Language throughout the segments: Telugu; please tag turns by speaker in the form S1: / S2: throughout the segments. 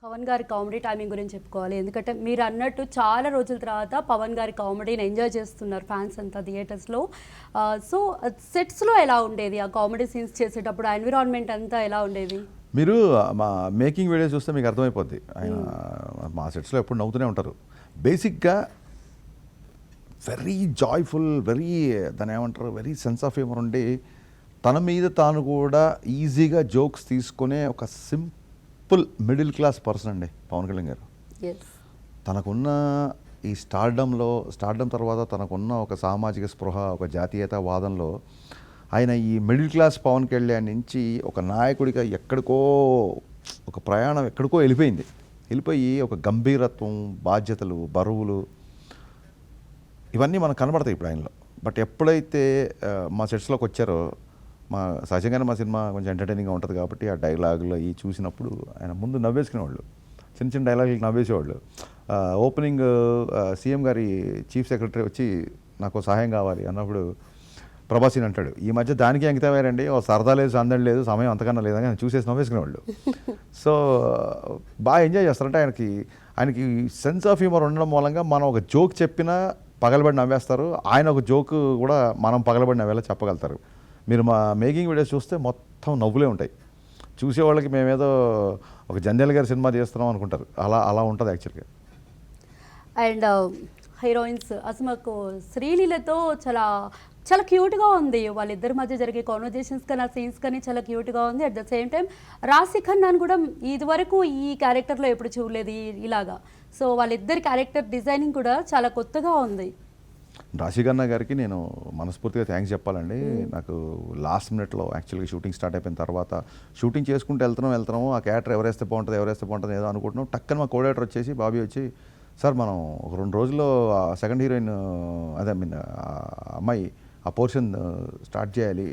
S1: పవన్ గారి కామెడీ టైమింగ్ గురించి చెప్పుకోవాలి. ఎందుకంటే మీరు అన్నట్టు చాలా రోజుల తర్వాత పవన్ గారి కామెడీని ఎంజాయ్ చేస్తున్నారు ఫ్యాన్స్ అంతా థియేటర్స్‌లో. సో సెట్స్‌లో ఎలా ఉండేది? ఆ కామెడీ సీన్స్ చేసేటప్పుడు ఎన్విరాన్మెంట్ అంతా ఎలా ఉండేది?
S2: మీరు మా మేకింగ్ వీడియోస్ చూస్తే మీకు అర్థమైపోద్ది. ఆయన మా సెట్స్‌లో ఎప్పుడు నవ్వుతూనే ఉంటారు. బేసిక్‌గా వెరీ జాయ్‌ఫుల్, దాన్నేమంటారు, వెరీ సెన్స్ ఆఫ్ హ్యూమర్ ఉండి, తన మీద తాను కూడా ఈజీగా జోక్స్ తీసుకునే ఒక సింపుల్ మిడిల్ క్లాస్ పర్సన్ అండి పవన్ కళ్యాణ్ గారు.
S1: యెస్.
S2: తనకున్న ఈ స్టార్డమ్ తర్వాత తనకున్న ఒక సామాజిక స్పృహ, ఒక జాతీయతావాదంలో ఆయన ఈ మిడిల్ క్లాస్ పవన్ కళ్యాణ్ నుంచి ఒక నాయకుడిగా ఒక ప్రయాణం ఎక్కడికో వెళ్ళిపోయి ఒక గంభీరత్వం, బాధ్యతలు, బరువులు ఇవన్నీ మనకు కనబడతాయి ఇప్పుడు ఆయనలో. బట్ ఎప్పుడైతే మా సెట్స్లోకి వచ్చారో, సహజంగానే మా సినిమా కొంచెం ఎంటర్టైనింగ్గా ఉంటుంది కాబట్టి ఆ డైలాగులు అవి చూసినప్పుడు ఆయన ముందు నవ్వేసుకునేవాళ్ళు. చిన్న డైలాగులు నవ్వేసేవాళ్ళు. ఓపెనింగ్ సీఎం గారి చీఫ్ సెక్రటరీ వచ్చి నాకు సహాయం కావాలి అన్నప్పుడు ప్రభాసిని అంటాడు, ఈ మధ్య దానికి అంకితమయ్యారండి, ఓ సరదా లేదు, సందడి లేదు, సమయం అంతకన్నా లేదని ఆయన చూసేసి నవ్వేసుకునేవాళ్ళు. సో బాగా ఎంజాయ్ చేస్తారంటే ఆయనకి సెన్స్ ఆఫ్ హ్యూమర్ ఉండడం మూలంగా మనం ఒక జోక్ చెప్పినా పగలబడి నవ్వేస్తారు. ఆయన ఒక జోక్ కూడా మనం పగలబడి నవ్వేలా చెప్పగలుగుతారు. మీరు మా మేకింగ్ వీడియోస్ చూస్తే మొత్తం నవ్వులే ఉంటాయి. చూసేవాళ్ళకి మేమేదో ఒక జంధ్యాల గారి సినిమా చేస్తున్నాం అనుకుంటారు. అలా ఉంటుంది యాక్చువల్గా.
S1: అండ్ హీరోయిన్స్ అసలు మాకు శ్రీలీలతో చాలా చాలా క్యూట్గా ఉంది. వాళ్ళిద్దరి మధ్య జరిగే కాన్వర్జేషన్స్ కానీ, ఆ సీన్స్ కానీ చాలా క్యూట్గా ఉంది. అట్ ద సేమ్ టైం రాశి ఖన్నాను కూడా ఇదివరకు ఈ క్యారెక్టర్లో ఎప్పుడు చూడలేదు ఇలాగా. సో వాళ్ళిద్దరి క్యారెక్టర్ డిజైనింగ్ కూడా చాలా కొత్తగా ఉంది.
S2: రాశి ఖన్నా గారికి నేను మనస్ఫూర్తిగా థ్యాంక్స్ చెప్పాలండి. నాకు లాస్ట్ మినిట్లో యాక్చువల్గా షూటింగ్ స్టార్ట్ అయిపోయిన తర్వాత షూటింగ్ చేసుకుంటూ వెళ్తున్నాము, ఆ క్యారెక్టర్ ఎవరేస్తే బాగుంటుంది ఏదో అనుకుంటున్నాం. టక్కన మా కోడేటర్ వచ్చేసి, బాబీ వచ్చి, సార్ మనం ఒక 2 రోజుల్లో సెకండ్ హీరోయిన్ అమ్మాయి ఆ పోర్షన్ స్టార్ట్ చేయాలి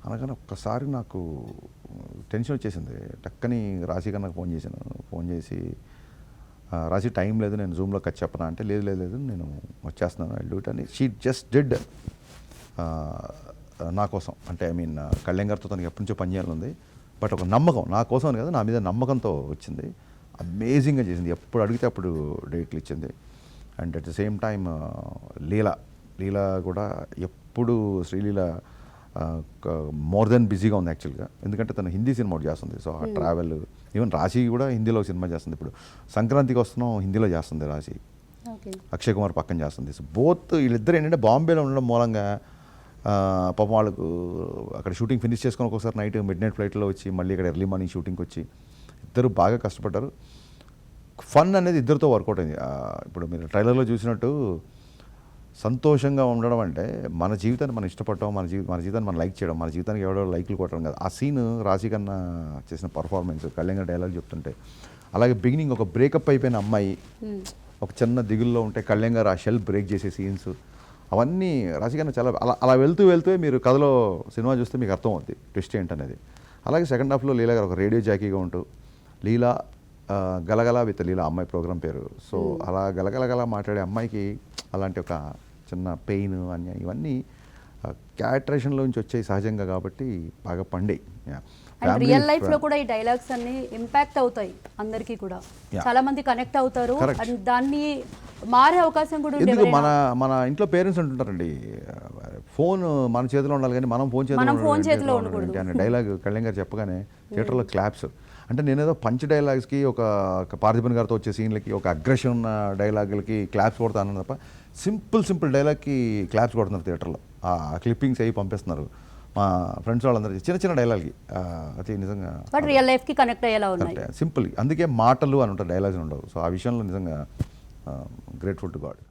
S2: అనగానే ఒక్కసారి నాకు టెన్షన్ వచ్చేసింది. టక్కని రాశి ఖన్నాకు ఫోన్ చేసి రాశి టైం లేదు, నేను జూమ్లోకి వచ్చి చెప్పనా అంటే, లేదు నేను వచ్చేస్తున్నాను, ఐ డూ ఇట్ అని షీ జస్ట్ డిడ్ నా కోసం. అంటే కళ్యాణ్ గారితో తనకి ఎప్పటి నుంచో పనిచేయాలని ఉంది. బట్ ఒక నమ్మకం, నా కోసం అని కదా, నా మీద నమ్మకంతో వచ్చింది. అమేజింగ్గా చేసింది. ఎప్పుడు అడిగితే అప్పుడు డేట్లు ఇచ్చింది. And at the same time Leela కూడా ఎప్పుడు శ్రీలీల మోర్ దెన్ బిజీగా ఉంది యాక్చువల్గా. ఎందుకంటే తను హిందీ సినిమా ఒకటి చేస్తుంది. సో ఆ ట్రావెల్, ఈవెన్ రాశి కూడా హిందీలో సినిమా చేస్తుంది. ఇప్పుడు సంక్రాంతికి వస్తున్నాం, హిందీలో చేస్తుంది రాశి. అక్షయ్ కుమార్ పక్కన చేస్తుంది. సో వీళ్ళిద్దరు ఏంటంటే బాంబేలో ఉండడం మూలంగా పాపం వాళ్ళకు అక్కడ షూటింగ్ ఫినిష్ చేసుకొని ఒకసారి మిడ్ నైట్ ఫ్లైట్లో వచ్చి మళ్ళీ ఇక్కడ ఎర్లీ మార్నింగ్ షూటింగ్కి వచ్చి ఇద్దరు బాగా కష్టపడ్డారు. ఫన్ అనేది ఇద్దరితో వర్కౌట్ అయింది. ఇప్పుడు మీరు ట్రైలర్లో చూసినట్టు సంతోషంగా ఉండడం అంటే మన జీవితాన్ని మనం ఇష్టపడటం, మన జీవితాన్ని మనం లైక్ చేయడం, మన జీవితానికి ఎవడో లైక్లు కొట్టడం కదా. ఆ సీన్ రాశి ఖన్నా చేసిన పర్ఫార్మెన్స్, కళ్యాణ్ గారి డైలాగ్ చెప్తుంటే, అలాగే బిగినింగ్ ఒక బ్రేకప్ అయిపోయిన అమ్మాయి ఒక చిన్న దిగుల్లో ఉంటే కళ్యాణ్ గారు ఆ షెల్ బ్రేక్ చేసే సీన్స్, అవన్నీ రాశి ఖన్నా చాలా అలా వెళ్తూ మీరు కథలో సినిమా చూస్తే మీకు అర్థం అవుద్ది ట్విస్ట్ ఏంటనేది. అలాగే సెకండ్ హాఫ్లో లీలా గారు ఒక రేడియో జాకీగా ఉంటూ, లీలా గలగల విత్ లీలా అమ్మాయి ప్రోగ్రామ్ పేరు. సో అలా గలగలగల మాట్లాడే అమ్మాయికి అలాంటి ఒక చిన్న పెయిన్ అన్యాయం ఇవన్నీ క్యారెక్టరేషన్లో నుంచి వచ్చాయి సహజంగా కాబట్టి బాగా పండాయి.
S1: రియల్ లైఫ్ లో కూడా ఈ డైలాగ్స్ అన్ని ఇంపాక్ట్ అవుతాయి, అందరికీ కూడా చాలా మంది కనెక్ట్ అవుతారు. అండ్ దాన్ని మారే అవకాశం కూడా ఉంది.
S2: ఎందుకు మన ఇంట్లో పేరెంట్స్ అంటుంటారండి, ఫోన్ మన చేతిలో ఉండాలి కానీ మనం ఫోన్ చేతిలో ఉండకూడదు అనే డైలాగ్ కళ్యాణ్ గారు చెప్పగానే థియేటర్లో క్లాప్స్. అంటే నేనేదో పంచ్ డైలాగ్స్కి, ఒక పార్థిబన్ గారితో వచ్చే సీన్లకి, ఒక అగ్రెషన్ ఉన్న డైలాగులకి క్లాప్స్ కొడతాను తప్ప సింపుల్ డైలాగ్కి క్లాప్స్ కొడుతున్నారు థియేటర్లో. ఆ క్లిప్పింగ్స్ అవి పంపిస్తున్నారు మా ఫ్రెండ్స్ వాళ్ళందరికీ, చిన్న డైలాగ్కి. అది నిజంగా
S1: రియల్ లైఫ్కి కనెక్ట్ అయ్యేలా ఉన్నాయి.
S2: సింపుల్, అందుకే మాటలు అని ఉంటారు, డైలాగ్స్ ఉండవు. సో ఆ విషయంలో నిజంగా గ్రేట్ఫుల్ టు గాడ్.